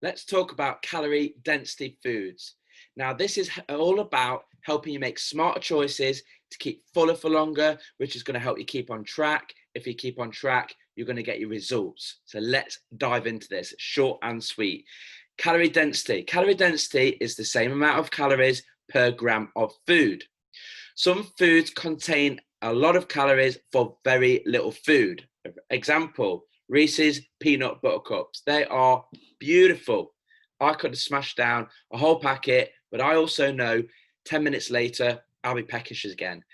Let's talk about calorie density foods. Now, this is all about helping you make smarter choices to keep fuller for longer, which is going to help you keep on track. If you keep on track, you're going to get your results. So let's dive into this, short and sweet. Calorie density. Calorie density is the same amount of calories per gram of food. Some foods contain a lot of calories for very little food. Example, Reese's peanut butter cups. They are beautiful. I could have smashed down a whole packet, but I also know 10 minutes later, I'll be peckish again.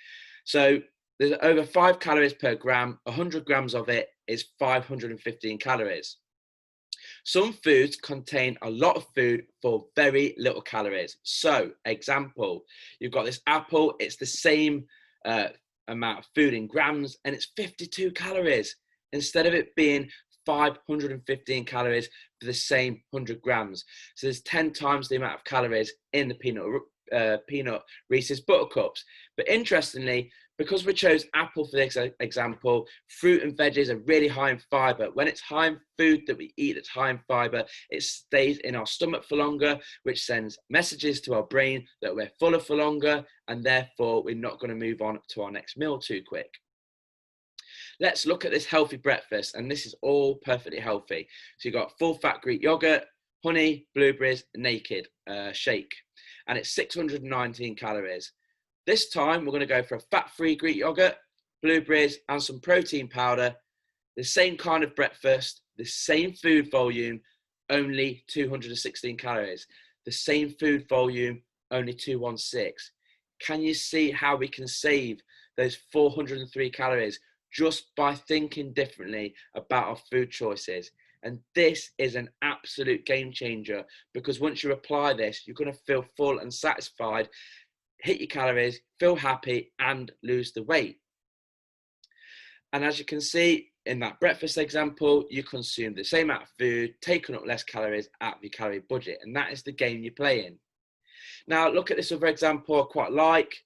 So there's over 5 calories per gram. 100 grams of it is 515 calories. Some foods contain a lot of food for very little calories. So, example, you've got this apple, it's the same uh, amount of food in grams and it's 52 calories instead of it being 515 calories for the same 100 grams. So, there's 10 times the amount of calories in the peanut Reese's Buttercups. But interestingly, because we chose apple for this example, fruit and veggies are really high in fiber. When it's high in food that we eat that's high in fiber, it stays in our stomach for longer, which sends messages to our brain that we're fuller for longer, and therefore we're not going to move on to our next meal too quick. Let's look at this healthy breakfast, and this is all perfectly healthy. So you've got full fat Greek yogurt, honey, blueberries, naked shake, and it's 619 calories. This time, we're going to go for a fat-free Greek yogurt, blueberries, and some protein powder. The same kind of breakfast, the same food volume, only 216 calories. The same food volume, only 216. Can you see how we can save those 403 calories just by thinking differently about our food choices? And this is an absolute game changer, because once you apply this, you're going to feel full and satisfied, hit your calories, feel happy, and lose the weight. And as you can see in that breakfast example, you consume the same amount of food, taking up less calories out of your calorie budget. And that is the game you're playing. Now, look at this other example I quite like.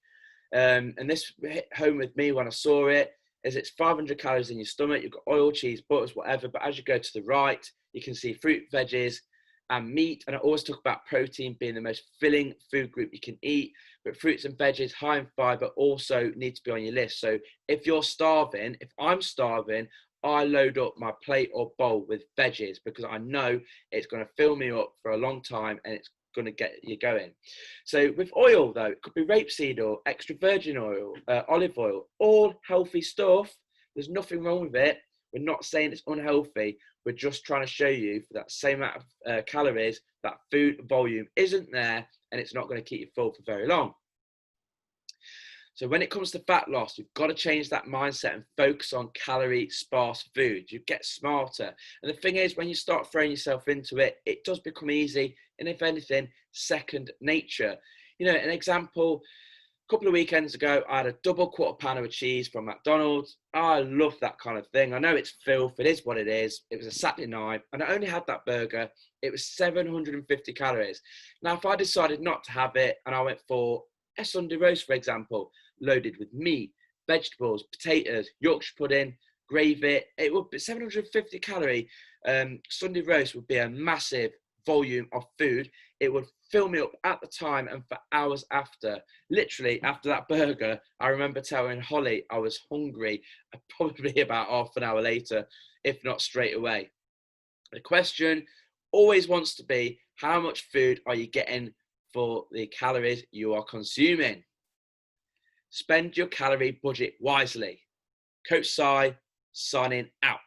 And this hit home with me when I saw it, is it's 500 calories in your stomach. You've got oil, cheese, butters, whatever. But as you go to the right, you can see fruit, veggies, and meat. And I always talk about protein being the most filling food group you can eat, but fruits and veggies high in fiber also need to be on your list. So if you're starving, if I'm starving, I load up my plate or bowl with veggies, because I know it's going to fill me up for a long time and it's going to get you going. So with oil though, it could be rapeseed oil, extra virgin oil, olive oil, all healthy stuff. There's nothing wrong with it. We're not saying it's unhealthy. We're just trying to show you, for that same amount of calories, that food volume isn't there and it's not going to keep you full for very long. So when it comes to fat loss, you've got to change that mindset and focus on calorie sparse food. You get smarter. And the thing is, when you start throwing yourself into it, it does become easy. And if anything, second nature. You know, an example, a couple of weekends ago, I had a double quarter pounder of cheese from McDonald's. I love that kind of thing. I know it's filth. It is what it is. It was a Saturday night and I only had that burger. It was 750 calories. Now, if I decided not to have it and I went for a Sunday roast, for example, loaded with meat, vegetables, potatoes, Yorkshire pudding, gravy, it would be 750 calorie. Sunday roast would be a massive volume of food. It would fill me up at the time and for hours after. Literally, after that burger, I remember telling Holly I was hungry probably about half an hour later, if not straight away. The question always wants to be, how much food are you getting for the calories you are consuming? Spend your calorie budget wisely. Coach Si, signing out.